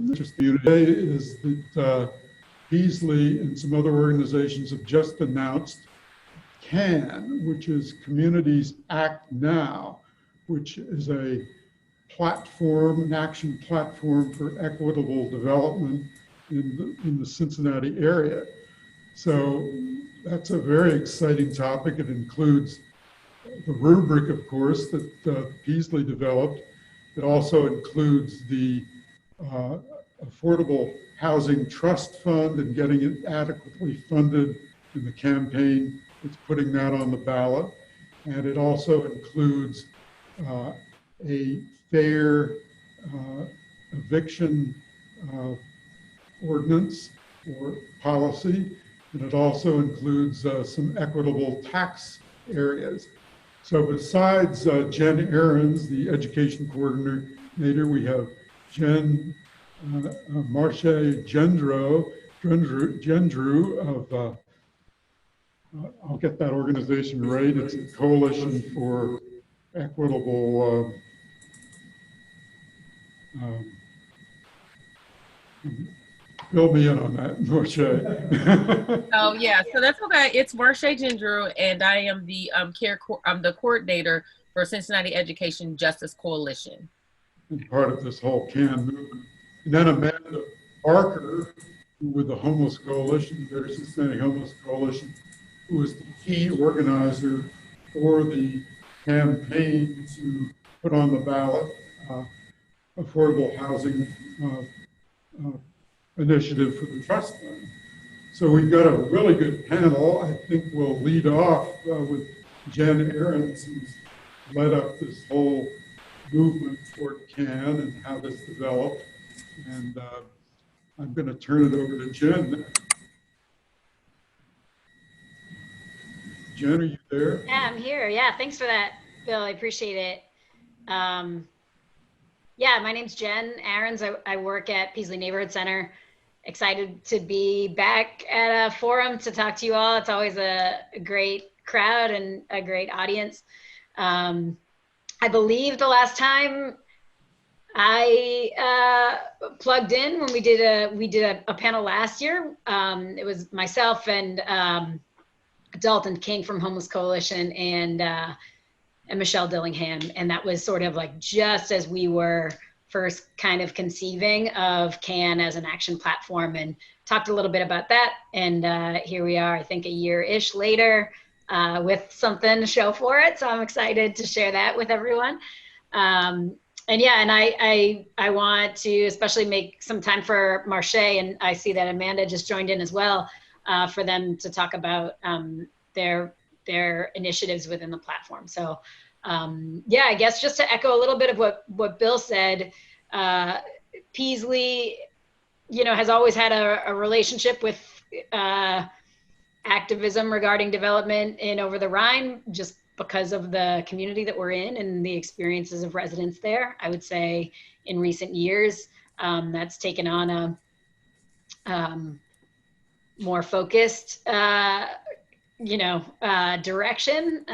interest community is that Peaslee and some other organizations have just announced CAN, which is Communities Act Now, which is a platform, an action platform for equitable development in the Cincinnati area. So that's a very exciting topic. It includes the rubric, of course, that Peaslee developed. It also includes the Affordable Housing Trust Fund and getting it adequately funded in the campaign. It's putting that on the ballot. And it also includes a fair eviction ordinance or policy. And it also includes some equitable tax areas. So besides Jen Ahrens, the education coordinator, we have Jen Marche Gendrew of, I'll get that organization right, it's a coalition for equitable fill me in on that, Marche. Oh yeah, so that's okay. It's Marche Gendrew, and I am the I'm the coordinator for Cincinnati Education Justice Coalition. And part of this whole CAN movement. And then Amanda Barker, with the Homeless Coalition, the Cincinnati Homeless Coalition, who was the key organizer for the campaign to put on the ballot affordable housing initiative for the trust fund. So we've got a really good panel. I think we'll lead off with Jen Ahrens, who's led up this whole movement toward CAN and how this developed. And I'm going to turn it over to Jen. Jen, are you there? Yeah, I'm here. Yeah, thanks for that, Bill. I appreciate it. Yeah, my name's Jen Ahrens. I work at Peaslee Neighborhood Center. Excited to be back at a forum to talk to you all. It's always a great crowd and a great audience. I believe the last time I plugged in when we did a panel last year. It was myself and Dalton King from Homeless Coalition and Michelle Dillingham, and that was sort of like just as we were first kind of conceiving of CAN as an action platform, and talked a little bit about that. And here we are, I think a year-ish later, with something to show for it. So I'm excited to share that with everyone. And yeah, and I want to especially make some time for Marche, and I see that Amanda just joined in as well, for them to talk about their initiatives within the platform. So yeah, I guess just to echo a little bit of what Bill said, Peaslee, has always had a relationship with activism regarding development in Over the Rhine, just because of the community that we're in and the experiences of residents there. I would say in recent years, that's taken on a more focused direction,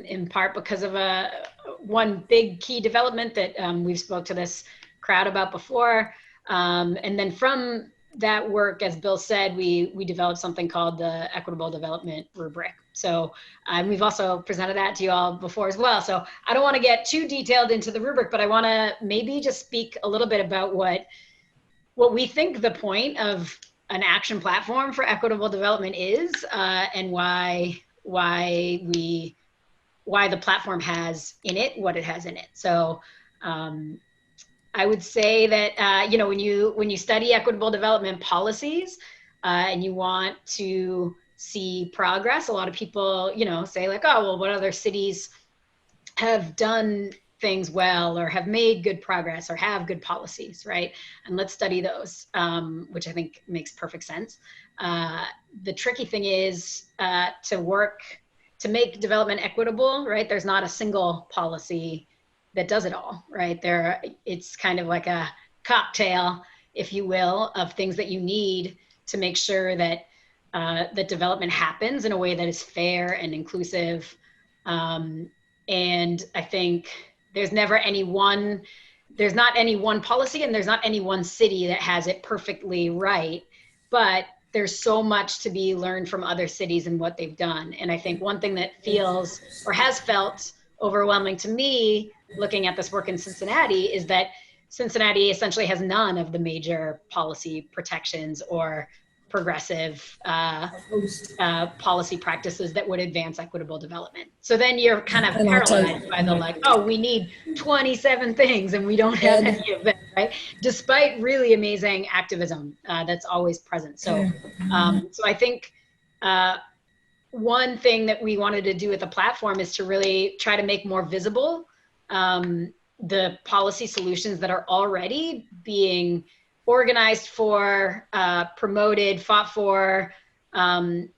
in part because of one big key development that we've spoke to this crowd about before. And then from that work, as Bill said, we developed something called the Equitable Development Rubric. So we've also presented that to you all before as well. So I don't want to get too detailed into the rubric, but I want to maybe just speak a little bit about what we think the point of an action platform for equitable development is, and why the platform has in it what it has in it. So I would say that when you study equitable development policies and you want to see progress, a lot of people say like, oh well, what other cities have done things well or have made good progress or have good policies, right? And let's study those, which I think makes perfect sense. The tricky thing is to make development equitable, right? There's not a single policy that does it all, right? It's kind of like a cocktail, if you will, of things that you need to make sure that that development happens in a way that is fair and inclusive. And I think there's never any one there's not any one policy and there's not any one city that has it perfectly right, but there's so much to be learned from other cities and what they've done. And I think one thing that feels or has felt overwhelming to me looking at this work in Cincinnati is that Cincinnati essentially has none of the major policy protections or progressive policy practices that would advance equitable development. So then you're kind of paralyzed by the like, oh, we need 27 things and we don't have any of them, right? Despite really amazing activism that's always present. So, so I think one thing that we wanted to do with the platform is to really try to make more visible the policy solutions that are already being organized for, promoted, fought for on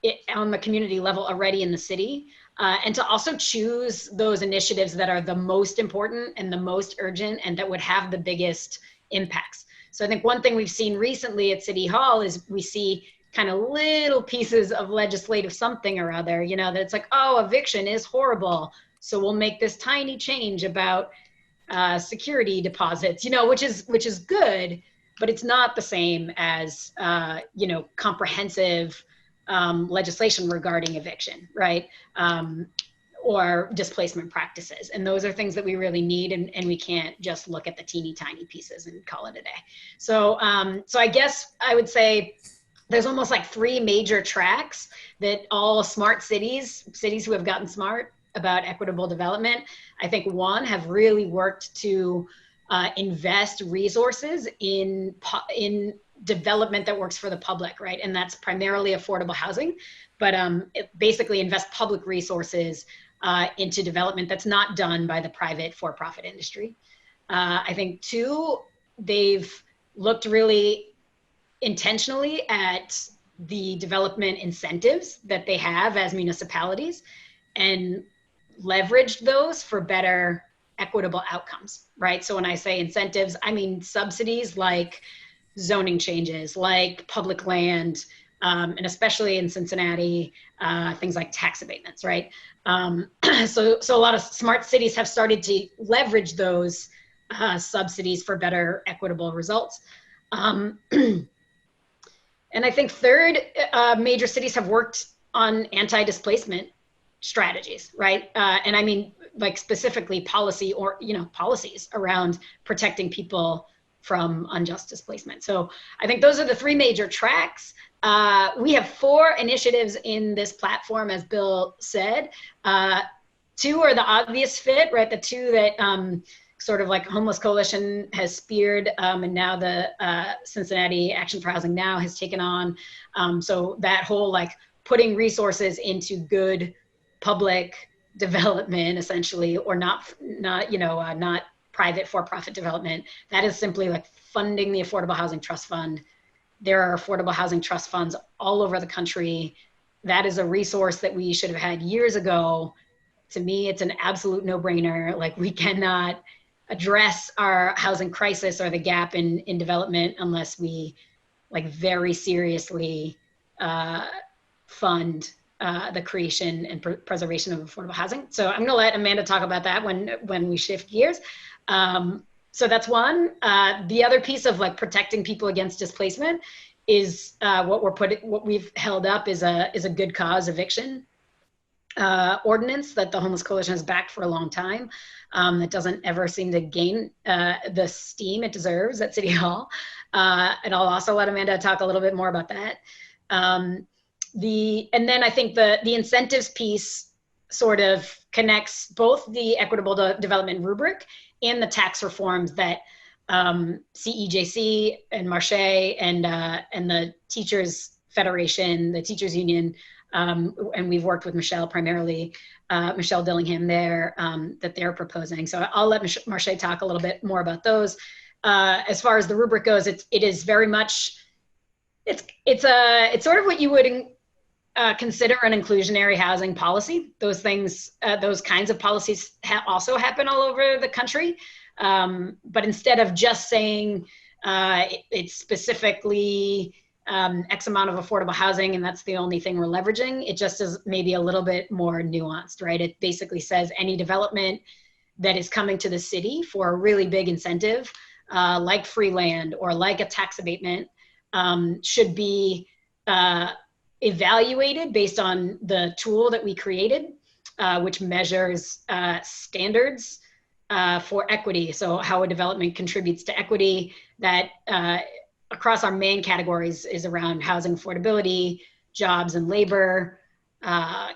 the community level already in the city, and to also choose those initiatives that are the most important and the most urgent and that would have the biggest impacts. So I think one thing we've seen recently at City Hall is we see kind of little pieces of legislative something or other, you know, that's like, oh, eviction is horrible, so we'll make this tiny change about security deposits, you know, which is good, but it's not the same as, you know, comprehensive legislation regarding eviction, right? Or displacement practices. And those are things that we really need, and we can't just look at the teeny tiny pieces and call it a day. So, so I guess I would say there's almost like 3 major tracks that all smart cities who have gotten smart about equitable development, I think have really worked to invest resources in development that works for the public, right? And that's primarily affordable housing, but it basically invest public resources into development that's not done by the private for-profit industry. I think 2, they've looked really intentionally at the development incentives that they have as municipalities and leveraged those for better equitable outcomes, right? So when I say incentives, I mean subsidies like zoning changes, like public land, and especially in Cincinnati, things like tax abatements, right? So a lot of smart cities have started to leverage those subsidies for better equitable results. And I think 3rd, major cities have worked on anti-displacement strategies, right? And I mean, like specifically policy or, you know, policies around protecting people from unjust displacement. So I think those are the 3 major tracks. We have 4 initiatives in this platform, as Bill said. 2 are the obvious fit, right? The 2 that sort of like Homeless Coalition has speared, and now the Cincinnati Action for Housing Now has taken on. So that whole like putting resources into good public development, essentially, or not private for-profit development. That is simply like funding the Affordable Housing Trust Fund. There are affordable housing trust funds all over the country. That is a resource that we should have had years ago. To me, it's an absolute no-brainer. Like, we cannot address our housing crisis or the gap in development unless we like very seriously fund the creation and preservation of affordable housing. So I'm going to let Amanda talk about that when we shift gears. So that's one. The other piece of like protecting people against displacement is what we've held up is a good cause eviction ordinance that the Homeless Coalition has backed for a long time. That doesn't ever seem to gain the steam it deserves at City Hall. And I'll also let Amanda talk a little bit more about that. And then I think the incentives piece sort of connects both the equitable development rubric and the tax reforms that CEJC and Marche and the Teachers Federation, the Teachers Union, and we've worked with Michelle primarily, Michelle Dillingham there, that they're proposing. So I'll let Marche talk a little bit more about those. As far as the rubric goes, it is very much, it's sort of what you would consider an inclusionary housing policy. Those things, those kinds of policies also happen all over the country. But instead of just saying it's specifically X amount of affordable housing and that's the only thing we're leveraging, it just is maybe a little bit more nuanced, right? It basically says any development that is coming to the city for a really big incentive, like free land or like a tax abatement, should be evaluated based on the tool that we created, which measures standards for equity. So how a development contributes to equity, that across our main categories is around housing affordability, jobs and labor,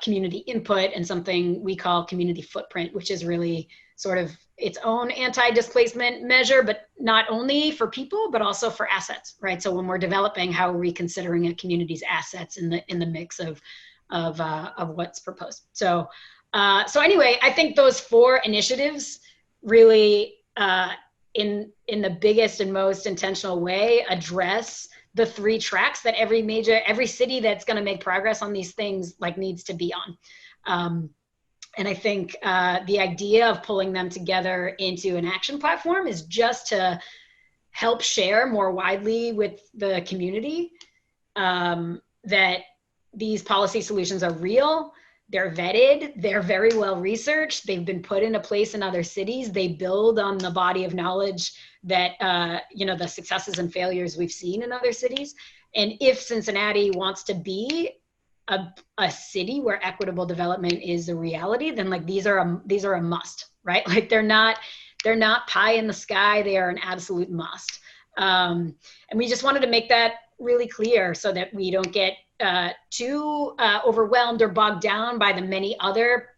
community input, and something we call community footprint, which is really sort of its own anti-displacement measure, but not only for people, but also for assets, right? So when we're developing, how are we considering a community's assets in the mix of what's proposed? So anyway, I think those 4 initiatives really, in the biggest and most intentional way, address the 3 tracks that every city that's going to make progress on these things like needs to be on. And I think the idea of pulling them together into an action platform is just to help share more widely with the community that these policy solutions are real, they're vetted, they're very well researched, they've been put into place in other cities, they build on the body of knowledge that, the successes and failures we've seen in other cities. And if Cincinnati wants to be a city where equitable development is a reality, then like these are a must, right? Like they're not pie in the sky, they are an absolute must. And we just wanted to make that really clear so that we don't get too overwhelmed or bogged down by the many other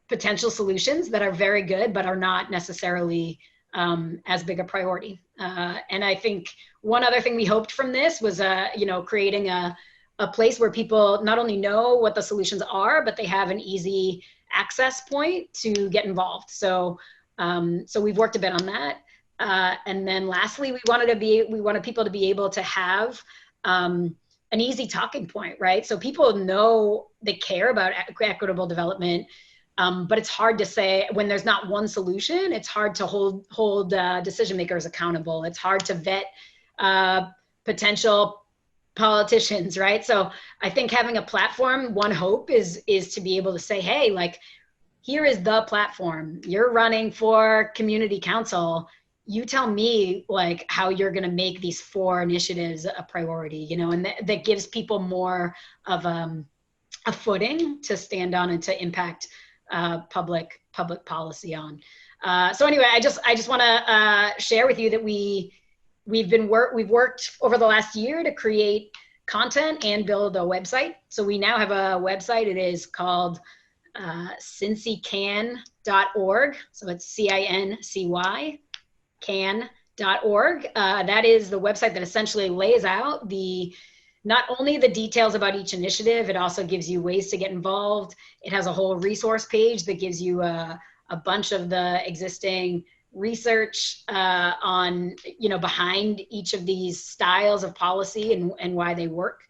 potential solutions that are very good, but are not necessarily as big a priority. And I think one other thing we hoped from this was, creating a place where people not only know what the solutions are, but they have an easy access point to get involved. So we've worked a bit on that. And then lastly, we wanted people to be able to have an easy talking point, right? So people know they care about equitable development, but it's hard to say when there's not one solution. It's hard to hold decision makers accountable. It's hard to vet potential politicians, right? So I think having a platform, one hope is to be able to say, hey, like, here is the platform. You're running for community council. You tell me like how you're going to make these 4 initiatives a priority, and that gives people more of a footing to stand on and to impact public policy on. So anyway, I just want to share with you that we've worked over the last year to create content and build a website. So we now have a website. It is called cincycan.org. So it's CINCY can.org. That is the website that essentially lays out not only the details about each initiative, it also gives you ways to get involved. It has a whole resource page that gives you a bunch of the existing research on, behind each of these styles of policy and why they work.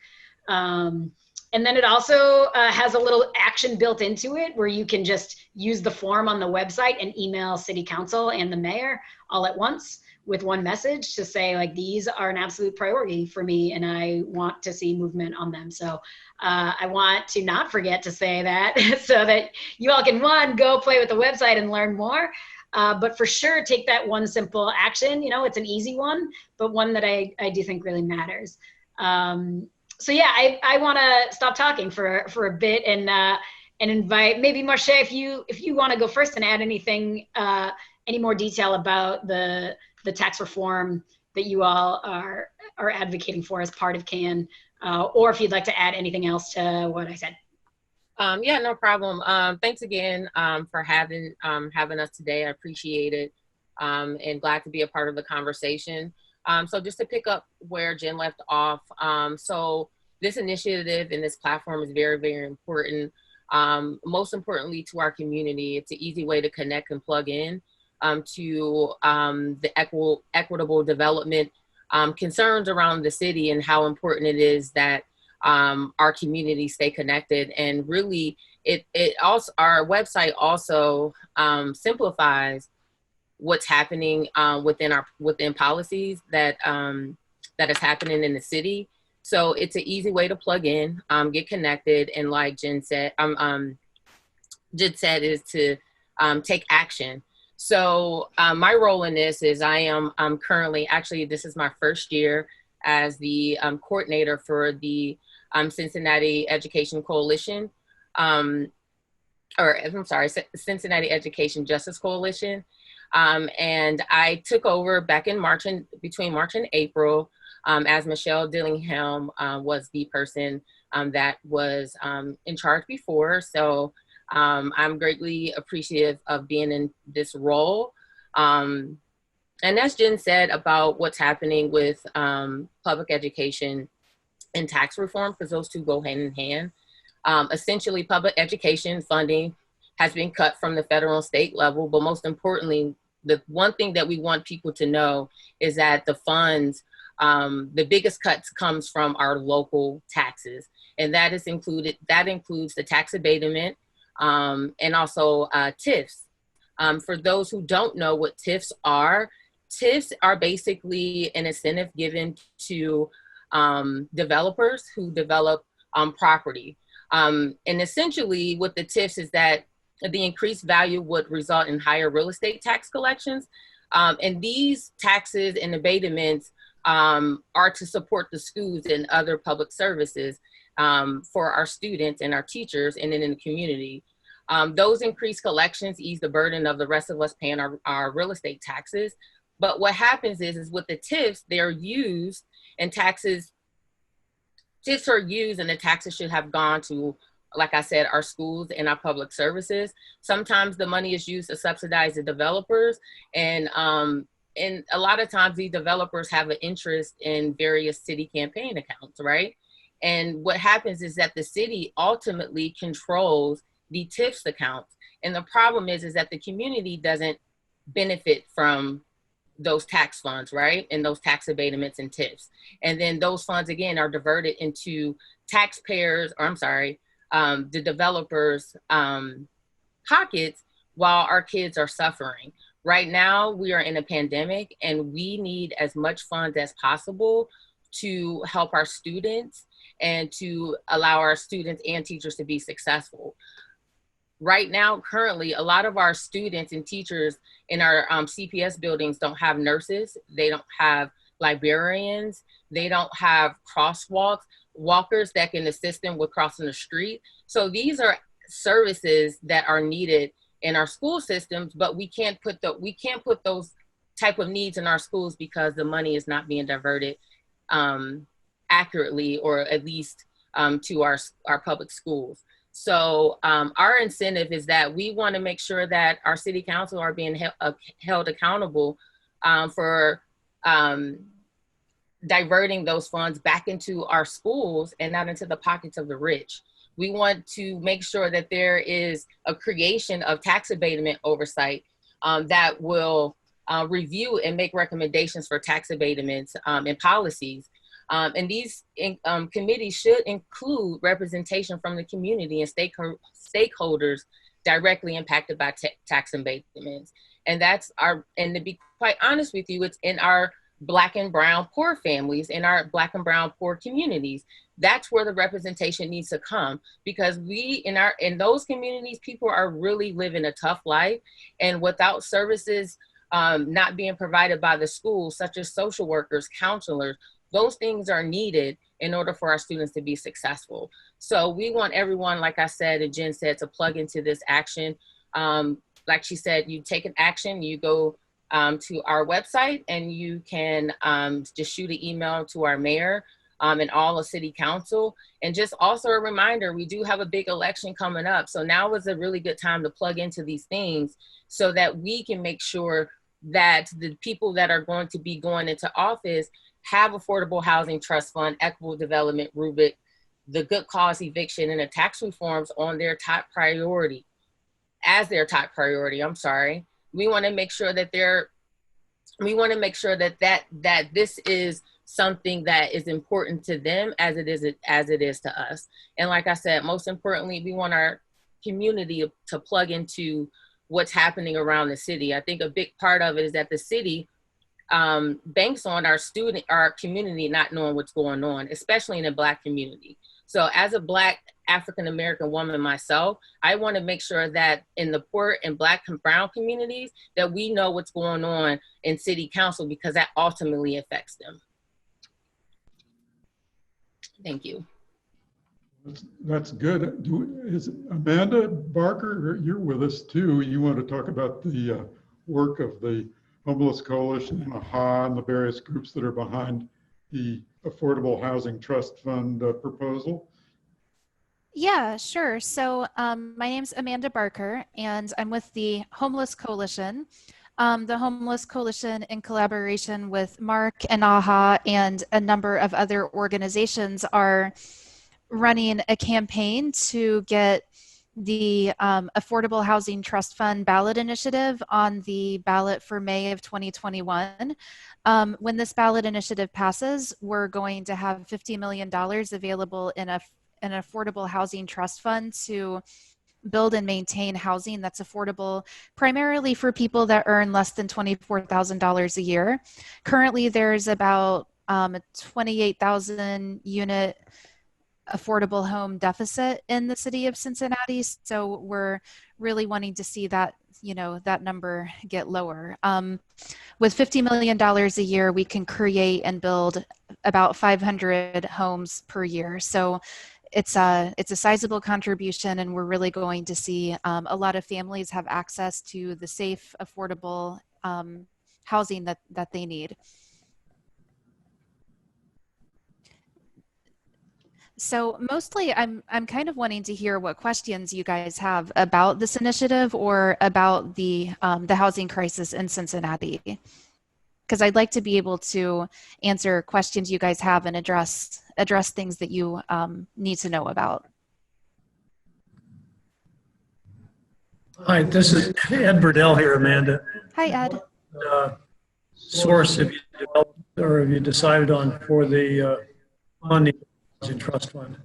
And then it also has a little action built into it where you can just use the form on the website and email city council and the mayor all at once with one message to say, like, these are an absolute priority for me and I want to see movement on them. So I want to not forget to say that so that you all can, go play with the website and learn more. But for sure, take that one simple action. It's an easy one, but one that I do think really matters. So yeah, I want to stop talking for a bit and invite maybe Marche, if you want to go first and add anything, any more detail about the tax reform that you all are advocating for as part of CAN, or if you'd like to add anything else to what I said. Yeah, no problem. Thanks again for having us today. I appreciate it, and glad to be a part of the conversation. So just to pick up where Jen left off, so this initiative and this platform is very, very important. Most importantly to our community, it's an easy way to connect and plug in to the equitable development concerns around the city and how important it is that our community stay connected. And really, our website also simplifies what's happening within policies that is happening in the city. So it's an easy way to plug in, get connected, and like Jen said, is to take action. So my role in this is I'm currently, actually, this is my first year as the coordinator for the Cincinnati Education Coalition, Cincinnati Education Justice Coalition. And I took over back in between March and April, as Michelle Dillingham was the person that was in charge before. So I'm greatly appreciative of being in this role. And as Jen said about what's happening with public education and tax reform, because those two go hand in hand. Essentially, public education funding has been cut from the federal and state level, but most importantly, the one thing that we want people to know is that the funds, the biggest cuts comes from our local taxes, and that includes the tax abatement and also TIFs. For those who don't know what TIFs are basically an incentive given to developers who develop property. And essentially what the TIFs is that the increased value would result in higher real estate tax collections. And these taxes and abatements are to support the schools and other public services for our students and our teachers and then in the community. Those increased collections ease the burden of the rest of us paying our real estate taxes. But what happens is with the TIFs, they're used and TIFs are used and the taxes should have gone to, like I said, our schools and our public services. Sometimes the money is used to subsidize the developers, and a lot of times the developers have an interest in various city campaign accounts, right? And what happens is that the city ultimately controls the TIFs accounts. And the problem is that the community doesn't benefit from those tax funds, right? And those tax abatements and TIFs. And then those funds, again, are diverted into the developers' pockets while our kids are suffering. Right now, we are in a pandemic and we need as much funds as possible to help our students and to allow our students and teachers to be successful. Right now, currently, a lot of our students and teachers in our CPS buildings don't have nurses. They don't have librarians. They don't have walkers that can assist them with crossing the street. So these are services that are needed in our school systems, but we can't put those type of needs in our schools because the money is not being diverted accurately, or at least to our public schools. So our incentive is that we want to make sure that our city council are being held accountable for diverting those funds back into our schools and not into the pockets of the rich. We want to make sure that there is a creation of tax abatement oversight that will review and make recommendations for tax abatements and policies. And these committees should include representation from the community and stakeholders directly impacted by tax abatements. And and to be quite honest with you, it's in our Black and brown poor families, in our Black and brown poor communities. That's where the representation needs to come, because in those communities, people are really living a tough life, and without services not being provided by the schools, such as social workers, counselors, those things are needed in order for our students to be successful. So we want everyone, like I said, and Jen said, to plug into this action. Like she said, you take an action, you go to our website, and you can just shoot an email to our mayor and all of city council. And just also a reminder, we do have a big election coming up. So now is a really good time to plug into these things so that we can make sure that the people that are going to be going into office have affordable housing trust fund, equitable development, Rubric, the Good Cause Eviction, and the tax reforms on their top priority, I'm sorry. We want to make sure that that this is something that is important to them as it is to us. And like I said, most importantly, we want our community to plug into what's happening around the city. I think a big part of it is that the city banks on our community not knowing what's going on, especially in the Black community. So as a Black African-American woman myself, I want to make sure that in the poor and Black and brown communities, that we know what's going on in city council, because that ultimately affects them. Thank you. That's good. Is Amanda Barker, you're with us too. You want to talk about the work of the Homeless Coalition and AHA and the various groups that are behind the Affordable Housing Trust Fund proposal? Yeah, sure. So my name's Amanda Barker, and I'm with the Homeless Coalition. The Homeless Coalition, in collaboration with Mark and AHA and a number of other organizations, are running a campaign to get the Affordable Housing Trust Fund ballot initiative on the ballot for May of 2021. When this ballot initiative passes, we're going to have $50 million available in an affordable housing trust fund to build and maintain housing that's affordable primarily for people that earn less than $24,000 a year. Currently, there's about a 28,000 unit affordable home deficit in the city of Cincinnati. So we're really wanting to see that, that number get lower. With $50 million a year, we can create and build about 500 homes per year. So it's a sizable contribution, and we're really going to see a lot of families have access to the safe, affordable housing that they need. So mostly I'm kind of wanting to hear what questions you guys have about this initiative or about the housing crisis in Cincinnati, because I'd like to be able to answer questions you guys have and address things that you need to know about. Hi, this is Ed Burdell here, Amanda. Hi, Ed. Source have you developed or have you decided on for the funding housing trust fund?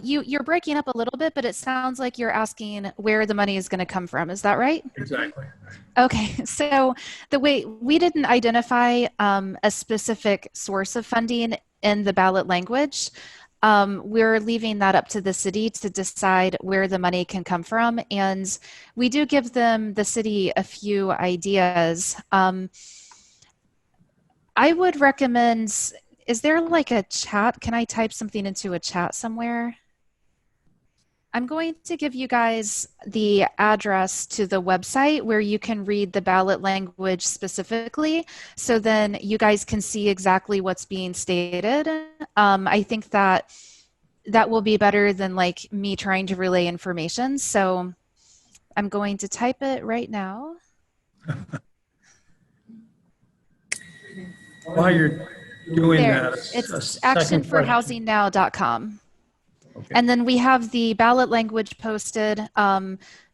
You're breaking up a little bit, but it sounds like you're asking where the money is going to come from. Is that right? Exactly. Okay, so the way we didn't identify a specific source of funding in the ballot language, we're leaving that up to the city to decide where the money can come from. And we do give the city a few ideas. I would recommend, is there like a chat? Can I type something into a chat somewhere? I'm going to give you guys the address to the website where you can read the ballot language specifically, so then you guys can see exactly what's being stated. I think that will be better than like me trying to relay information. So I'm going to type it right now. While you're doing There, that, it's actionforhousingnow.com. Okay. And then we have the ballot language posted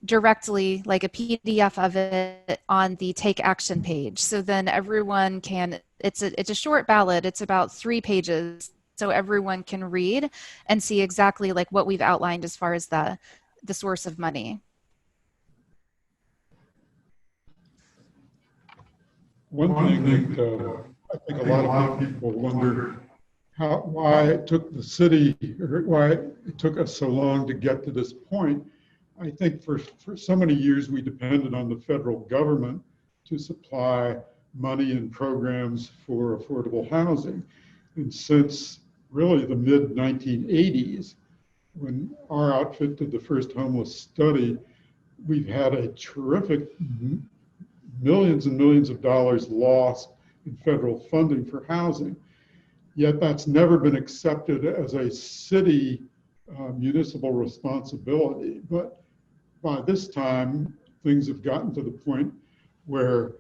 directly, like a PDF of it, on the Take Action page. So then everyone can, it's a short ballot, it's about 3 pages, so everyone can read and see exactly like what we've outlined as far as the source of money. One thing that I think a lot of people wonder why it took the city, or why it took us so long to get to this point. I think for so many years we depended on the federal government to supply money and programs for affordable housing. And since really the mid-1980s, when our outfit did the first homeless study, we've had a terrific millions and millions of dollars lost in federal funding for housing. Yet that's never been accepted as a city municipal responsibility. But by this time, things have gotten to the point where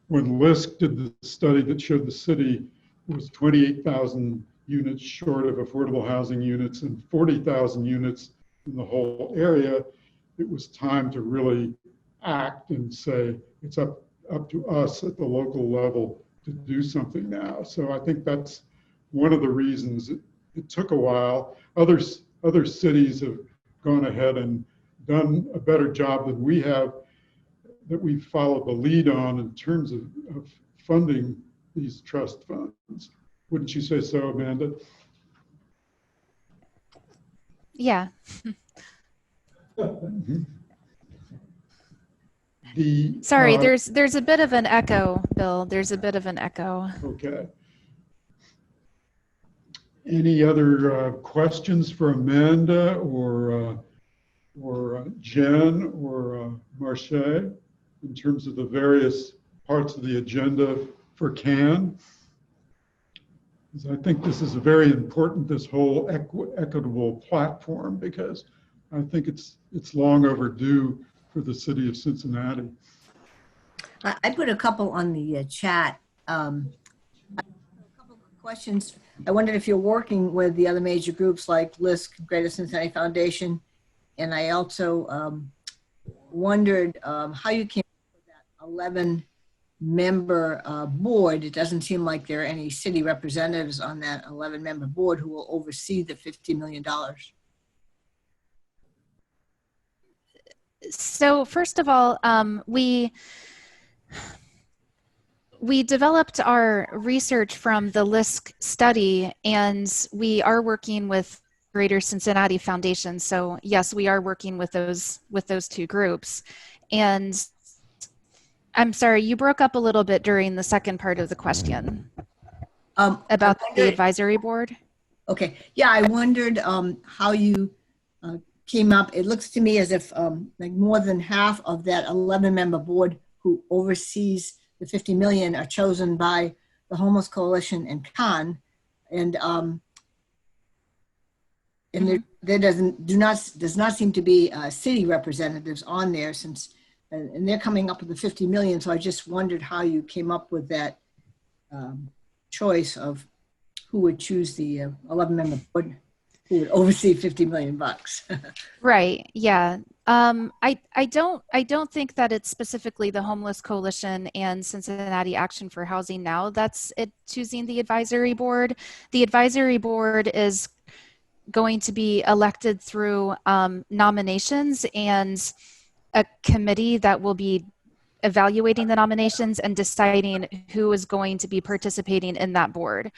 when LISC did the study that showed the city was 28,000 units short of affordable housing units and 40,000 units in the whole area, it was time to really act and say it's up to us at the local level to do something now. So I think that's one of the reasons it took a while. Other cities have gone ahead and done a better job than we have, that we followed the lead on in terms of funding these trust funds. Wouldn't you say so, Amanda? Yeah. Sorry, there's a bit of an echo, Bill. There's a bit of an echo. Okay. Any other questions for Amanda or Jen or Marche in terms of the various parts of the agenda for CAN? Because I think this is a very important, this whole equitable platform, because I think it's long overdue for the city of Cincinnati. I put a couple on the chat. A couple of questions. I wondered if you're working with the other major groups like LISC, Greater Cincinnati Foundation, and I also wondered how you came up with that 11-member board. It doesn't seem like there are any city representatives on that 11-member board who will oversee the $50 million. So first of all, we developed our research from the LISC study, and we are working with Greater Cincinnati Foundation. So yes, we are working with those two groups. And I'm sorry, you broke up a little bit during the second part of the question about the advisory board. Okay, yeah, I wondered how you came up. It looks to me as if like more than half of that 11-member board who oversees the 50 million are chosen by the Homeless Coalition and CAN, and there does not seem to be city representatives on there, since and they're coming up with the 50 million. So I just wondered how you came up with that choice of who would choose the 11-member board who would oversee 50 million bucks. Right. Yeah. I don't think that it's specifically the Homeless Coalition and Cincinnati Action for Housing Now that's choosing the advisory board. The advisory board is going to be elected through nominations and a committee that will be evaluating the nominations and deciding who is going to be participating in that board.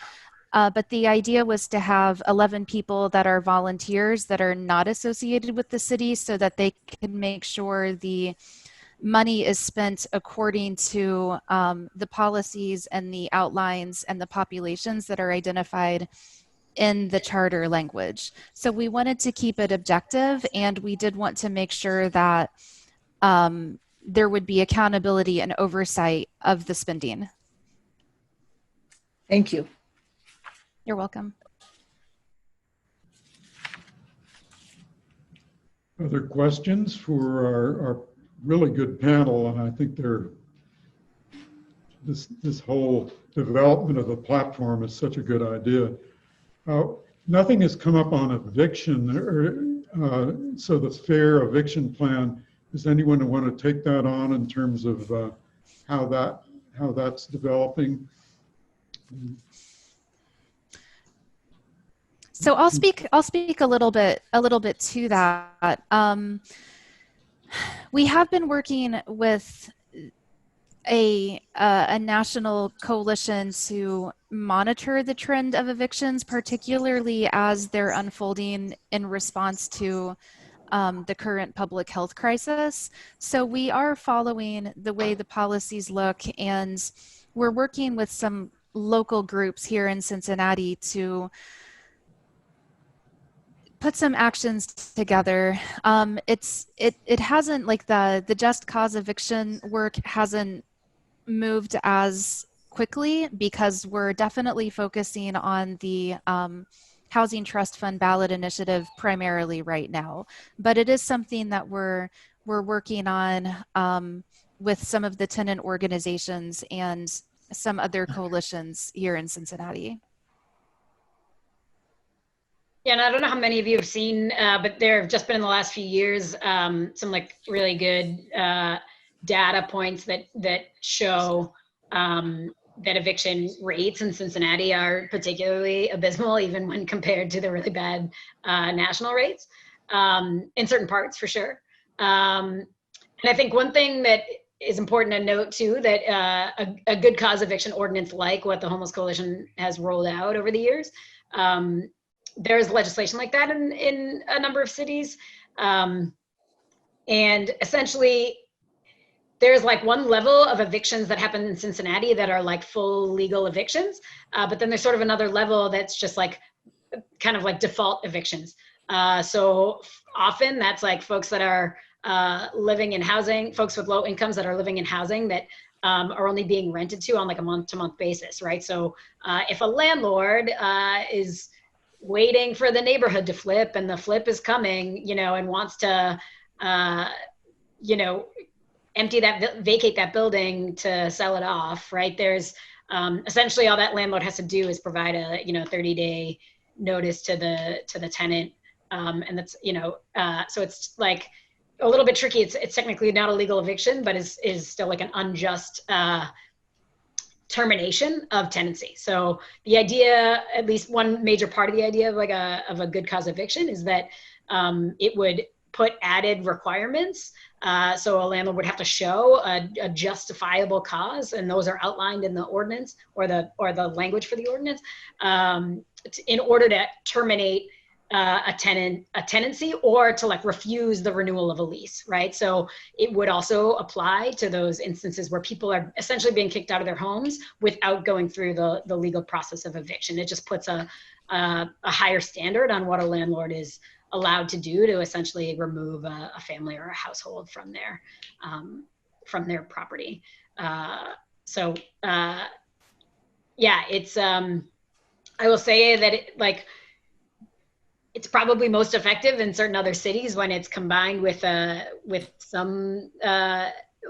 But the idea was to have 11 people that are volunteers that are not associated with the city, so that they can make sure the money is spent according to the policies and the outlines and the populations that are identified in the charter language. So we wanted to keep it objective, and we did want to make sure that there would be accountability and oversight of the spending. Thank you. You're welcome. Other questions for our really good panel? And I think this whole development of the platform is such a good idea. Nothing has come up on eviction, so the fair eviction plan. Does anyone want to take that on in terms of how that's developing? So I'll speak a little bit to that. We have been working with a national coalition to monitor the trend of evictions, particularly as they're unfolding in response to the current public health crisis. So we are following the way the policies look, and we're working with some local groups here in Cincinnati to put some actions together. It hasn't, like the just cause eviction work hasn't moved as quickly, because we're definitely focusing on the Housing Trust Fund ballot initiative primarily right now. But it is something that we're working on with some of the tenant organizations and some other coalitions here in Cincinnati. Yeah, and I don't know how many of you have seen, but there have just been in the last few years some like really good data points that show that eviction rates in Cincinnati are particularly abysmal, even when compared to the really bad national rates in certain parts, for sure. And I think one thing that is important to note too, that a good cause eviction ordinance, like what the Homeless Coalition has rolled out over the years, there's legislation like that in a number of cities. And essentially, there's like one level of evictions that happen in Cincinnati that are like full legal evictions. But then there's sort of another level that's just like kind of like default evictions. So often that's like folks that are living in housing, folks with low incomes that are living in housing that are only being rented to on like a month-to-month basis, right? So if a landlord is waiting for the neighborhood to flip and the flip is coming, you know, and wants to, you know, vacate that building to sell it off, right? There's essentially all that landlord has to do is provide a, you know, 30-day notice to the tenant. And that's, you know, so it's like a little bit tricky. It's technically not a legal eviction, but is still like an unjust termination of tenancy. So the idea, at least one major part of the idea of like of a good cause eviction is that it would put added requirements. So a landlord would have to show a justifiable cause, and those are outlined in the ordinance or the language for the ordinance, in order to terminate a tenancy or to like refuse the renewal of a lease, right? So it would also apply to those instances where people are essentially being kicked out of their homes without going through the legal process of eviction. It just puts a higher standard on what a landlord is allowed to do to essentially remove a family or a household from their property. So yeah, it's I will say that it's probably most effective in certain other cities when it's combined with some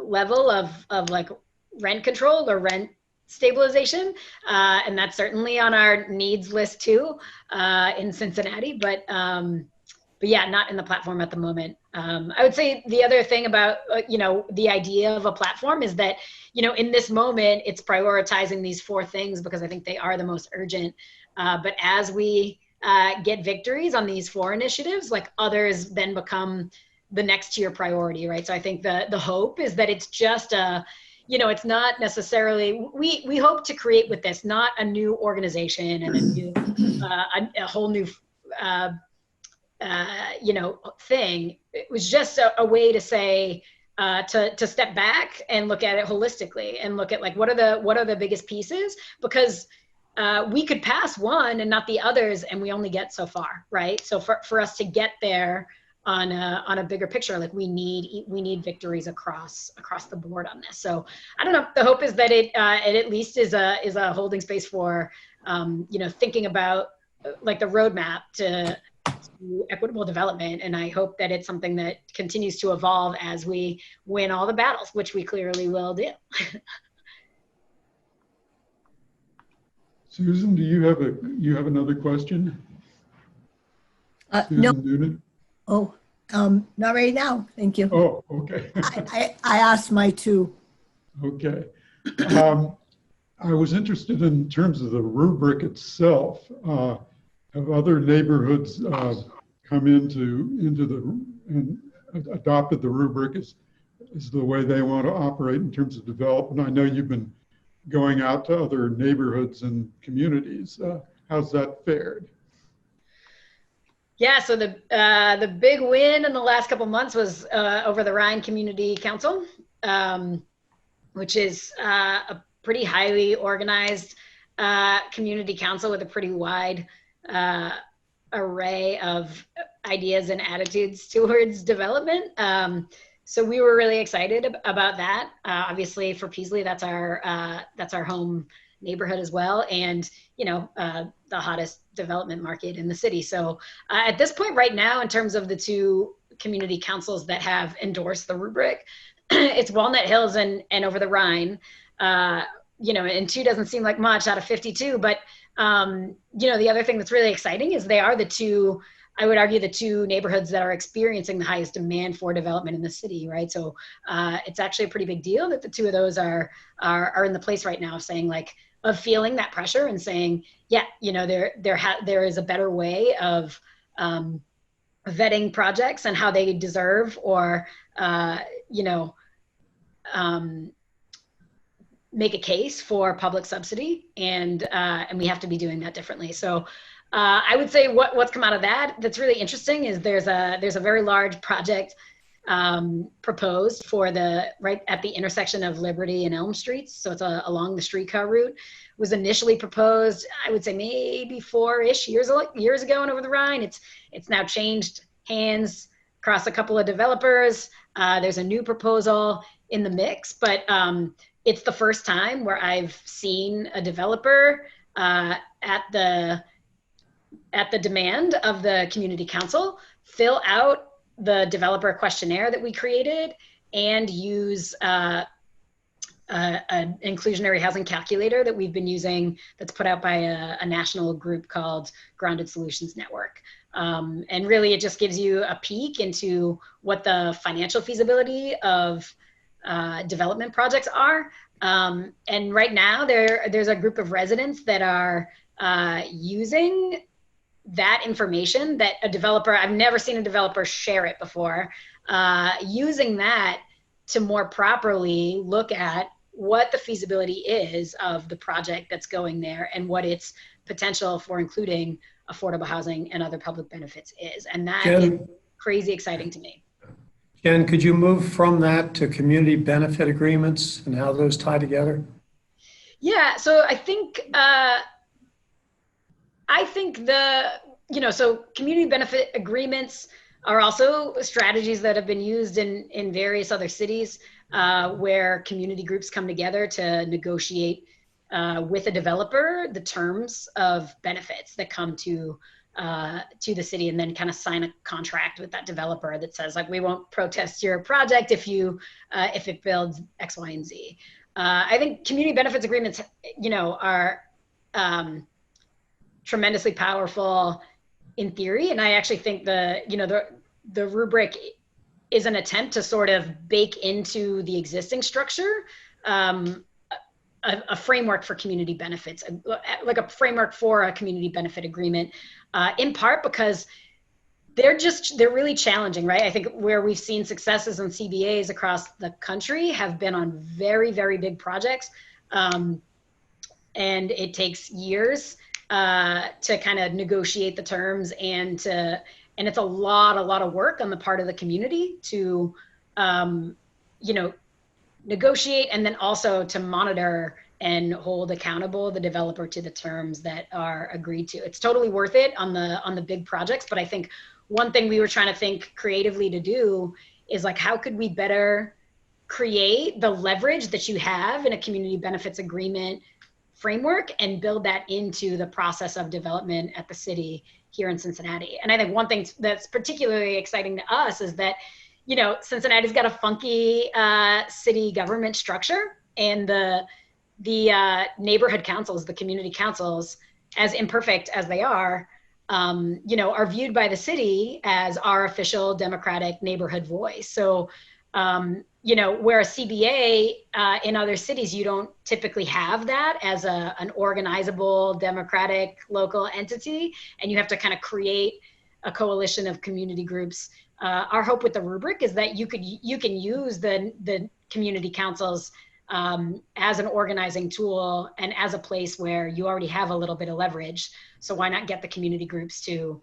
level of like rent control or rent stabilization, and that's certainly on our needs list too in Cincinnati. But yeah, not in the platform at the moment. I would say the other thing about you know, the idea of a platform is that, you know, in this moment it's prioritizing these 4 things because I think they are the most urgent. But as we get victories on these 4 initiatives, like others then become the next tier priority, right? So I think the hope is that it's just you know, it's not necessarily, we hope to create with this, not a new organization and a new, a whole new, you know, thing. It was just a way to say, to step back and look at it holistically and look at like, what are the biggest pieces? Because we could pass one and not the others, and we only get so far, right? So for us to get there on a bigger picture, like we need victories across the board on this. So I don't know. The hope is that it at least is a holding space for you know, thinking about like the roadmap to equitable development, and I hope that it's something that continues to evolve as we win all the battles, which we clearly will do. Susan, do you have another question? No. Susan Noonan? Oh, not right now. Thank you. Oh, okay. I asked my 2. Okay. I was interested in terms of the rubric itself. Have other neighborhoods come into and adopted the rubric as the way they want to operate in terms of development? I know you've been going out to other neighborhoods and communities. How's that fared? Yeah, so the big win in the last couple months was over the Rhine Community Council, which is a pretty highly organized community council with a pretty wide array of ideas and attitudes towards development. So we were really excited about that. Obviously, for Peaslee, that's our home neighborhood as well, and you know, the hottest development market in the city. So at this point, right now, in terms of the 2 community councils that have endorsed the rubric, it's Walnut Hills and Over the Rhine. You know, and 2 doesn't seem like much out of 52, but you know, the other thing that's really exciting is they are the 2, I would argue, the 2 neighborhoods that are experiencing the highest demand for development in the city, right? So it's actually a pretty big deal that the 2 of those are in the place right now of saying, like, of feeling that pressure and saying, yeah, you know, there is a better way of vetting projects and how they deserve, or you know, make a case for public subsidy, and we have to be doing that differently. So I would say what's come out of that that's really interesting is there's a very large project proposed for right at the intersection of Liberty and Elm Streets. So it's along the streetcar route. It was initially proposed, I would say maybe 4-ish years ago and over the Rhine. It's now changed hands across a couple of developers. There's a new proposal in the mix, but it's the first time where I've seen a developer at the demand of the community council fill out the developer questionnaire that we created and use an inclusionary housing calculator that we've been using that's put out by a national group called Grounded Solutions Network. And really it just gives you a peek into what the financial feasibility of development projects are. And right now there's a group of residents that are using that information that a developer, I've never seen a developer share it before, using that to more properly look at what the feasibility is of the project that's going there and what its potential for including affordable housing and other public benefits is. And that is crazy exciting to me. Jen, could you move from that to community benefit agreements and how those tie together? Yeah, so I think so community benefit agreements are also strategies that have been used in various other cities where community groups come together to negotiate with a developer the terms of benefits that come to the city, and then kind of sign a contract with that developer that says, like, we won't protest your project if it builds X, Y, and Z. I think community benefits agreements, are tremendously powerful in theory, and I actually think the rubric is an attempt to sort of bake into the existing structure a framework for community benefits, like a framework for a community benefit agreement, in part because they're really challenging, right? I think where we've seen successes on CBAs across the country have been on very, very big projects. And it takes years to kind of negotiate the terms and it's a lot of work on the part of the community to, negotiate and then also to monitor and hold accountable the developer to the terms that are agreed to. It's totally worth it on the big projects, but I think one thing we were trying to think creatively to do is, like, how could we better create the leverage that you have in a community benefits agreement framework and build that into the process of development at the city here in Cincinnati. And I think one thing that's particularly exciting to us is that, Cincinnati's got a funky city government structure, and the neighborhood councils, the community councils, as imperfect as they are viewed by the city as our official democratic neighborhood voice. So, where a CBA in other cities, you don't typically have that as an organizable democratic local entity, and you have to kind of create a coalition of community groups. Our hope with the rubric is that you can use the community councils as an organizing tool and as a place where you already have a little bit of leverage. So why not get the community groups to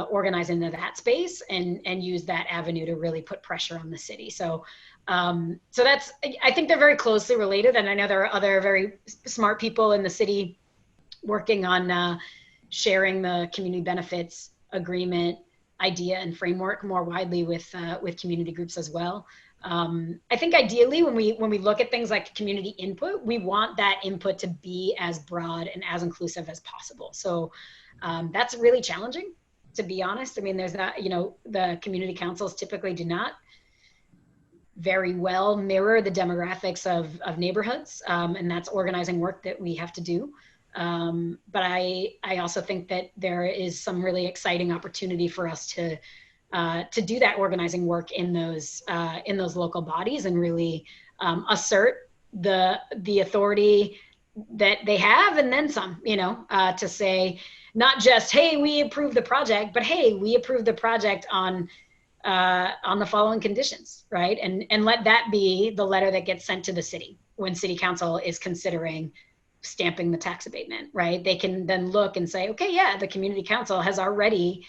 organize into that space and use that avenue to really put pressure on the city. So that's, I think they're very closely related. And I know there are other very smart people in the city working on sharing the community benefits agreement idea and framework more widely with community groups as well. I think ideally when we look at things like community input, we want that input to be as broad and as inclusive as possible. So that's really challenging, to be honest. I mean, there's not, the community councils typically do not very well mirror the demographics of neighborhoods, and that's organizing work that we have to do. But I also think that there is some really exciting opportunity for us to do that organizing work in those local bodies and really assert the authority that they have, and then some, to say not just, hey, we approve the project, but hey, we approve the project on the following conditions, right? And let that be the letter that gets sent to the city when city council is considering stamping the tax abatement, right? They can then look and say, okay, yeah, the community council has already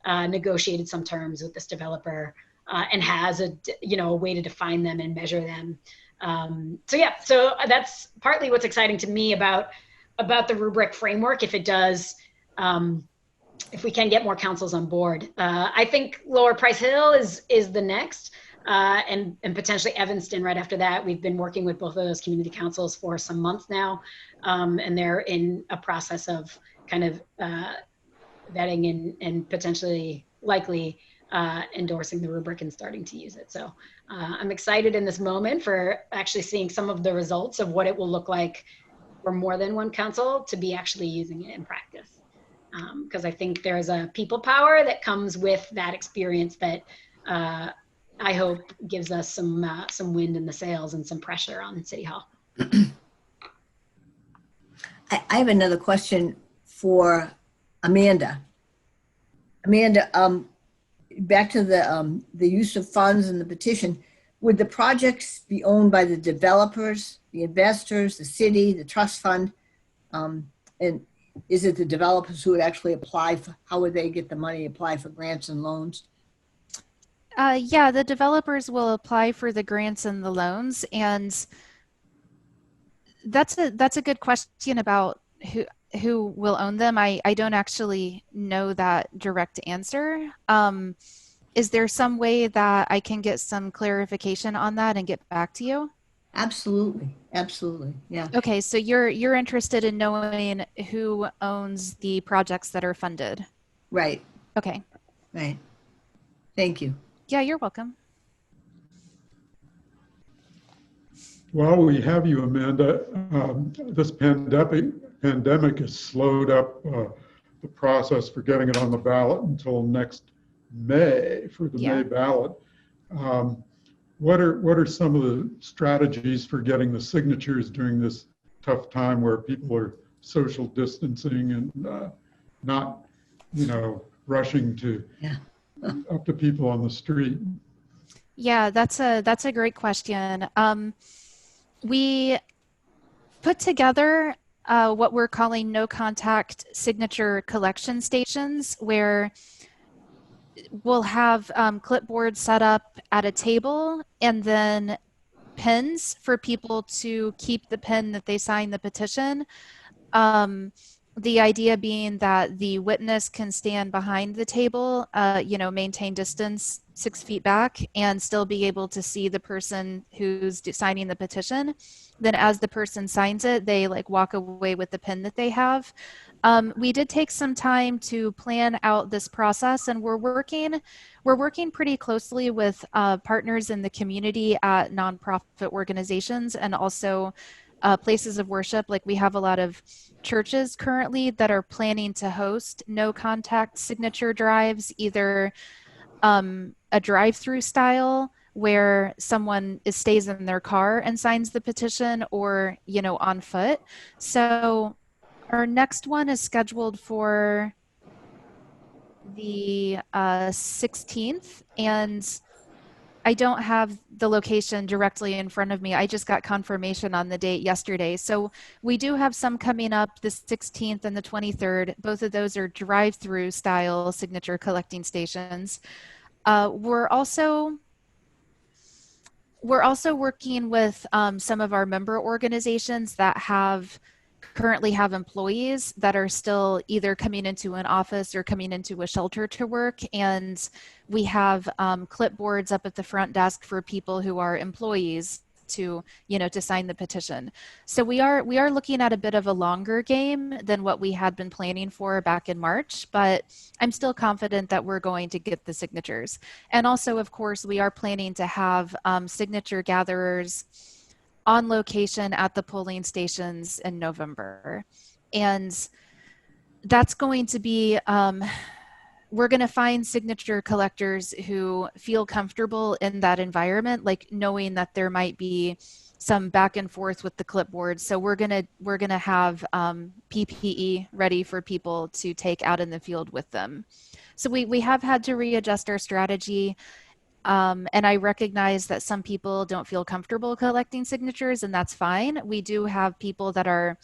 negotiated some terms with this developer and has a way to define them and measure them. So that's partly what's exciting to me about the rubric framework. If it does, if we can get more councils on board, I think Lower Price Hill is the next. And potentially Evanston right after that. We've been working with both of those community councils for some months now, and they're in a process of kind of vetting and potentially likely endorsing the rubric and starting to use it. So I'm excited in this moment for actually seeing some of the results of what it will look like for more than one council to be actually using it in practice. Because I think there's a people power that comes with that experience that I hope gives us some wind in the sails and some pressure on City Hall. I have another question for Amanda. Amanda, back to the use of funds and the petition. Would the projects be owned by the developers, the investors, the city, the trust fund? And is it the developers who would actually apply for, how would they get the money, apply for grants and loans? Yeah, the developers will apply for the grants and the loans, and that's a good question about who will own them. I don't actually know that direct answer. Is there some way that I can get some clarification on that and get back to you? Absolutely, absolutely, yeah. Okay, so you're interested in knowing who owns the projects that are funded. Right. Okay. Right. Thank you. Yeah, you're welcome. While we have you, Amanda, this pandemic has slowed up the process for getting it on the ballot until next May for the May ballot. What are some of the strategies for getting the signatures during this tough time where people are social distancing and not, rushing to up to people on the street? Yeah, that's a great question. We put together what we're calling no contact signature collection stations, where we'll have clipboards set up at a table and then pins for people to keep the pin that they sign the petition. The idea being that the witness can stand behind the table, maintain distance 6 feet back and still be able to see the person who's signing the petition. Then as the person signs it, they walk away with the pin that they have. We did take some time to plan out this process, and we're working pretty closely with partners in the community at nonprofit organizations and also places of worship. Like we have a lot of churches currently that are planning to host no contact signature drives, either a drive-through style where someone stays in their car and signs the petition, or on foot. So our next one is scheduled for the 16th, and I don't have the location directly in front of me. I just got confirmation on the date yesterday. So we do have some coming up the 16th and the 23rd. Both of those are drive-through style signature collecting stations. We're also working with some of our member organizations that currently have employees that are still either coming into an office or coming into a shelter to work, and we have clipboards up at the front desk for people who are employees to sign the petition. So we are looking at a bit of a longer game than what we had been planning for back in March, but I'm still confident that we're going to get the signatures. And also, of course, we are planning to have signature gatherers on location at the polling stations in November. And that's going to be, we're going to find signature collectors who feel comfortable in that environment, knowing that there might be some back and forth with the clipboard. So we're going to have PPE ready for people to take out in the field with them. So we have had to readjust our strategy. And I recognize that some people don't feel comfortable collecting signatures, and that's fine. We do have people that are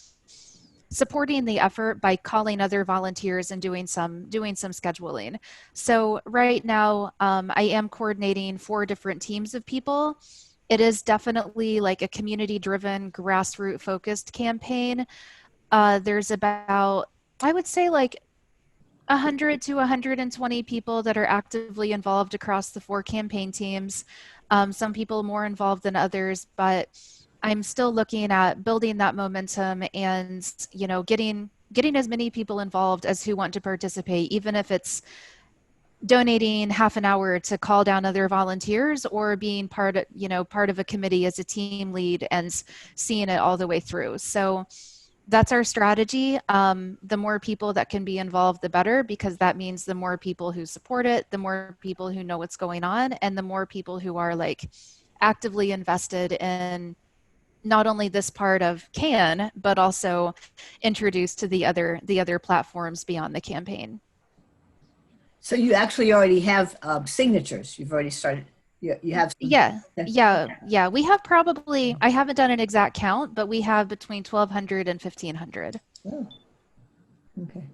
supporting the effort by calling other volunteers and doing some scheduling. So right now, I am coordinating 4 different teams of people. It is definitely like a community-driven, grassroots-focused campaign. There's about, I would say, like 100 to 120 people that are actively involved across the 4 campaign teams. Some people more involved than others, but I'm still looking at building that momentum and, you know, getting as many people involved as who want to participate, even if it's donating half an hour to call down other volunteers or being part of a committee as a team lead and seeing it all the way through. So that's our strategy. The more people that can be involved, the better, because that means the more people who support it, the more people who know what's going on, and the more people who are like actively invested in not only this part of CAN, but also introduced to the other platforms beyond the campaign. So you actually already have signatures. You've already started. You have. Yeah. We have probably, I haven't done an exact count, but we have between 1,200 and 1,500. Oh, okay.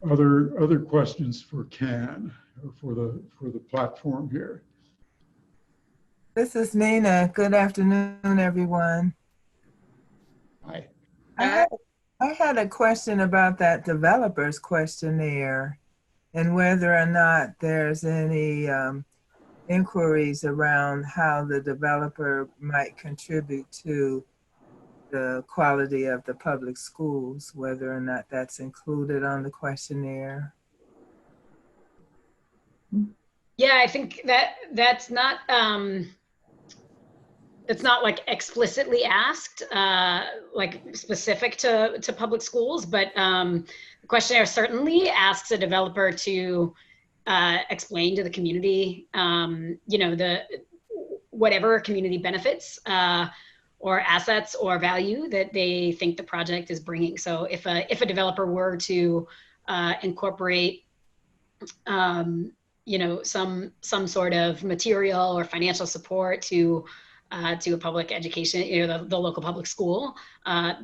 Other questions for CAN or for the platform here? This is Nina. Good afternoon, everyone. Hi. I had a question about that developer's questionnaire and whether or not there's any inquiries around how the developer might contribute to the quality of the public schools, whether or not that's included on the questionnaire. Yeah, I think that's not like explicitly asked, like specific to public schools, but the questionnaire certainly asks a developer to explain to the community, you know, the whatever community benefits or assets or value that they think the project is bringing. So if a developer were to incorporate you know, some sort of material or financial support to a public education, you know, the local public school,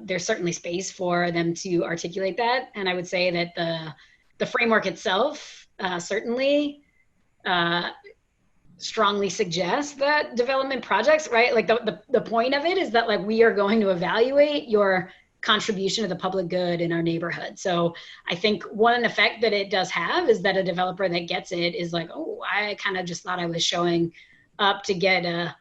there's certainly space for them to articulate that. And I would say that the framework itself certainly strongly suggests that development projects, right? Like the point of it is that like we are going to evaluate your contribution to the public good in our neighborhood. So I think one effect that it does have is that a developer that gets it is like, oh, I kind of just thought I was showing up to get a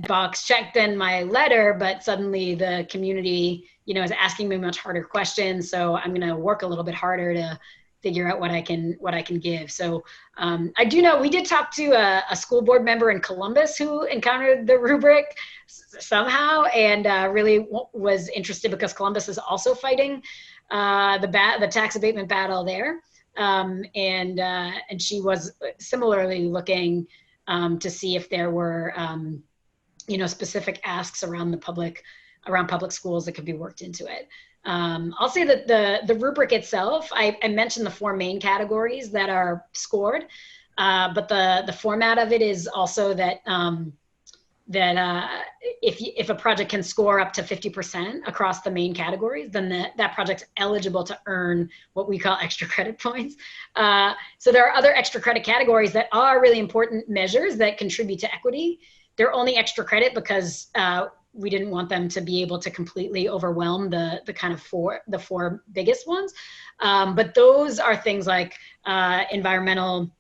box checked in my letter, but suddenly the community, you know, is asking me much harder questions. So I'm going to work a little bit harder to figure out what I can give. So I do know we did talk to a school board member in Columbus who encountered the rubric somehow and really was interested because Columbus is also fighting the tax abatement battle there. And she was similarly looking to see if there were you know, specific asks around public schools that could be worked into it. I'll say that the rubric itself, I mentioned the 4 main categories that are scored, but the format of it is also that if a project can score up to 50% across the main categories, then that project's eligible to earn what we call extra credit points. So there are other extra credit categories that are really important measures that contribute to equity. They're only extra credit because we didn't want them to be able to completely overwhelm the kind of the four biggest ones. But those are things like environmental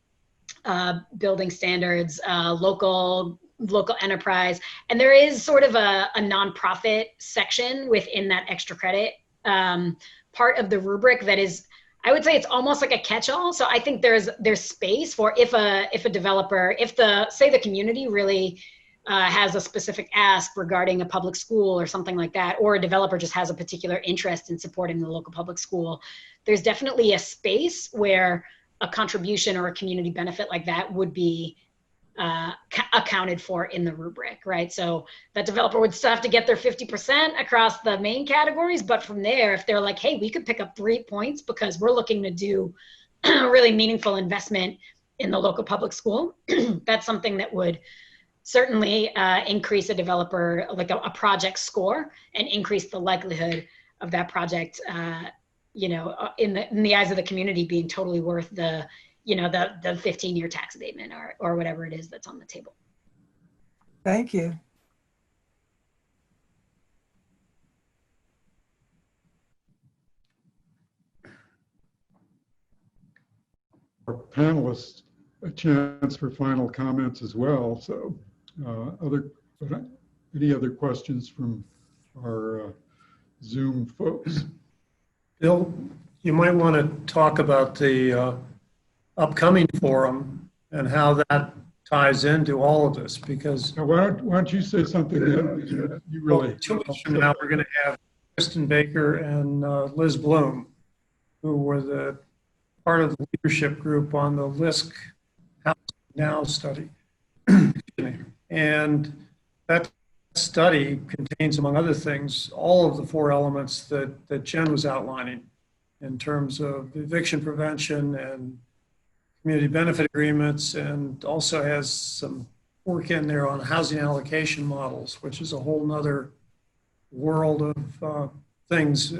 building standards, local enterprise. And there is sort of a nonprofit section within that extra credit part of the rubric that is, I would say it's almost like a catch-all. So I think there's space for if a developer, say the community really has a specific ask regarding a public school or something like that, or a developer just has a particular interest in supporting the local public school, there's definitely a space where a contribution or a community benefit like that would be accounted for in the rubric, right? So that developer would still have to get their 50% across the main categories, but from there, if they're like, hey, we could pick up 3 points because we're looking to do a really meaningful investment in the local public school, that's something that would certainly increase a developer, like a project score, and increase the likelihood of that project, you know, in the eyes of the community being totally worth the, you know, the 15-year tax abatement or whatever it is that's on the table. Thank you. Our panelists a chance for final comments as well. So any other questions from our Zoom folks? Bill, you might want to talk about the upcoming forum and how that ties into all of this, because Now, why don't you say something that you really... 2 weeks from now, we're going to have Kristen Baker and Liz Bloom, who were the part of the leadership group on the LISC Housing Now study. And that study contains, among other things, all of the 4 elements that Jen was outlining in terms of eviction prevention and community benefit agreements, and also has some work in there on housing allocation models, which is a whole nother world of things,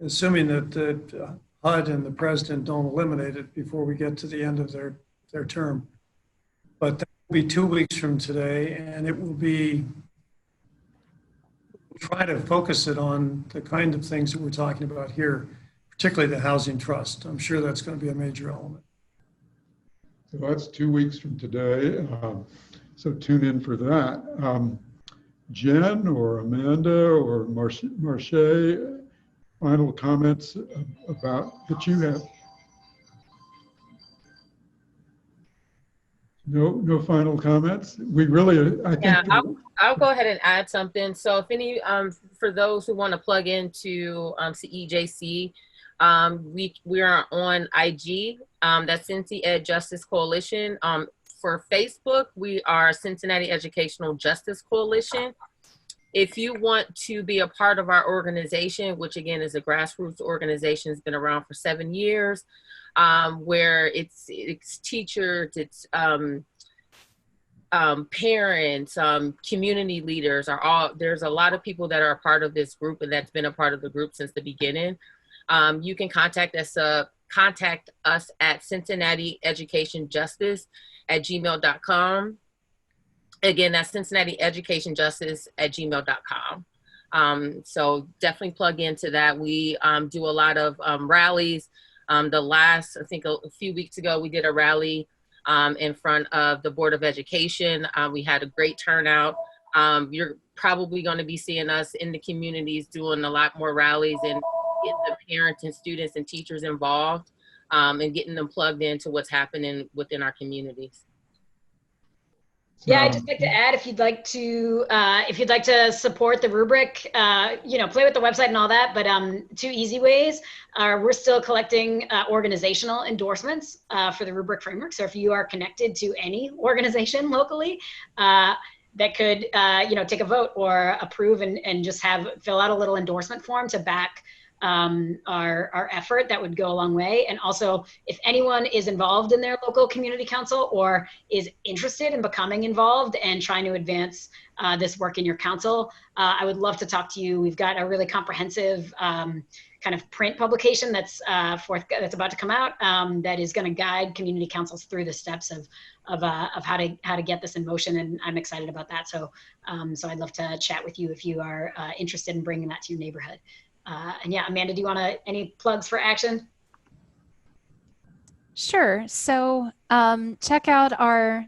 assuming that HUD and the president don't eliminate it before we get to the end of their term. But that will be 2 weeks from today, and it will be, try to focus it on the kind of things that we're talking about here, particularly the housing trust. I'm sure that's going to be a major element. So that's 2 weeks from today. So tune in for that. Jen or Amanda or Marche, final comments about that you have? No final comments. We really, I think. Yeah, I'll go ahead and add something. So if any, for those who want to plug into CEJC, we are on IG. That's Cincy Ed Justice Coalition. For Facebook, we are Cincinnati Educational Justice Coalition. If you want to be a part of our organization, which again is a grassroots organization, has been around for 7 years, where it's teachers, it's parents, community leaders are all, there's a lot of people that are a part of this group and that's been a part of the group since the beginning. You can contact us at Cincinnati Education Justice at gmail.com. Again, that's Cincinnati Education Justice at gmail.com. So definitely plug into that. We do a lot of rallies. I think a few weeks ago, we did a rally in front of the Board of Education. We had a great turnout. You're probably going to be seeing us in the communities doing a lot more rallies and get the parents and students and teachers involved and getting them plugged into what's happening within our communities. Yeah, I'd just like to add, if you'd like to support the rubric, you know, play with the website and all that, but 2 easy ways are we're still collecting organizational endorsements for the rubric framework. So if you are connected to any organization locally that could, you know, take a vote or approve and just fill out a little endorsement form to back our effort, that would go a long way. And also, if anyone is involved in their local community council or is interested in becoming involved and trying to advance this work in your council, I would love to talk to you. We've got a really comprehensive kind of print publication that's about to come out that is going to guide community councils through the steps of how to get this in motion, and I'm excited about that. So I'd love to chat with you if you are interested in bringing that to your neighborhood. And yeah, Amanda, do you want any plugs for action? Sure. So check out our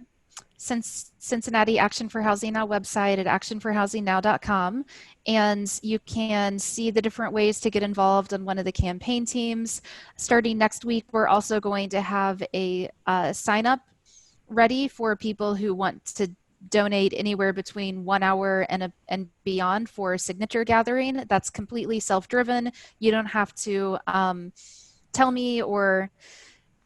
Cincinnati Action for Housing Now website at actionforhousingnow.com, and you can see the different ways to get involved in one of the campaign teams. Starting next week, we're also going to have a sign up ready for people who want to donate anywhere between 1 hour and beyond for a signature gathering. That's completely self-driven. You don't have to tell me or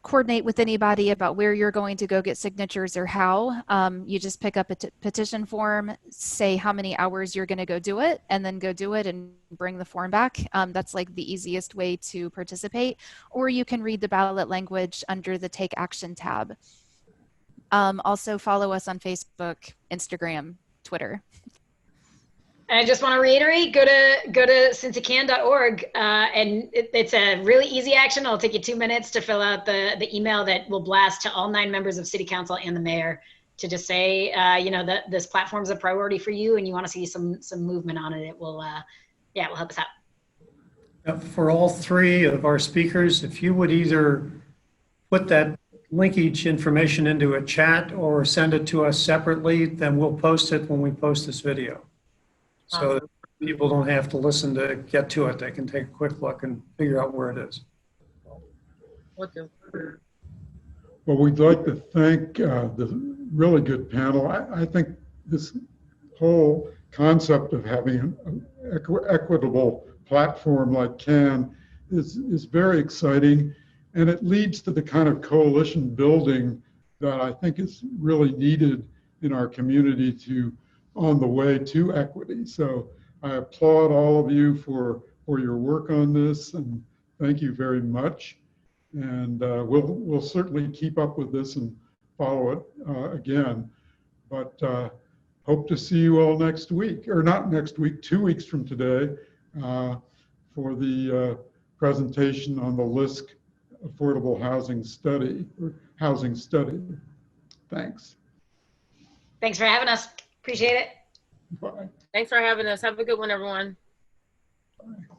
coordinate with anybody about where you're going to go get signatures or how. You just pick up a petition form, say how many hours you're going to go do it, and then go do it and bring the form back. That's like the easiest way to participate. Or you can read the ballot language under the Take Action tab. Also follow us on Facebook, Instagram, Twitter. And I just want to reiterate, go to cincycan.org, and it's a really easy action. It'll take you 2 minutes to fill out the email that will blast to all 9 members of City Council and the mayor to just say, that this platform is a priority for you and you want to see some movement on it. It will help us out. For all 3 of our speakers, if you would either put that linkage information into a chat or send it to us separately, then we'll post it when we post this video. So that people don't have to listen to get to it. They can take a quick look and figure out where it is. Well, we'd like to thank the really good panel. I think this whole concept of having an equitable platform like CAN is very exciting, and it leads to the kind of coalition building that I think is really needed in our community on the way to equity. So I applaud all of you for your work on this, and thank you very much. And we'll certainly keep up with this and follow it again. But hope to see you all next week, or not next week, 2 weeks from today, for the presentation on the LISC Affordable Housing Study, or Housing Study. Thanks. Thanks for having us. Appreciate it. Bye. Thanks for having us. Have a good one, everyone. Bye.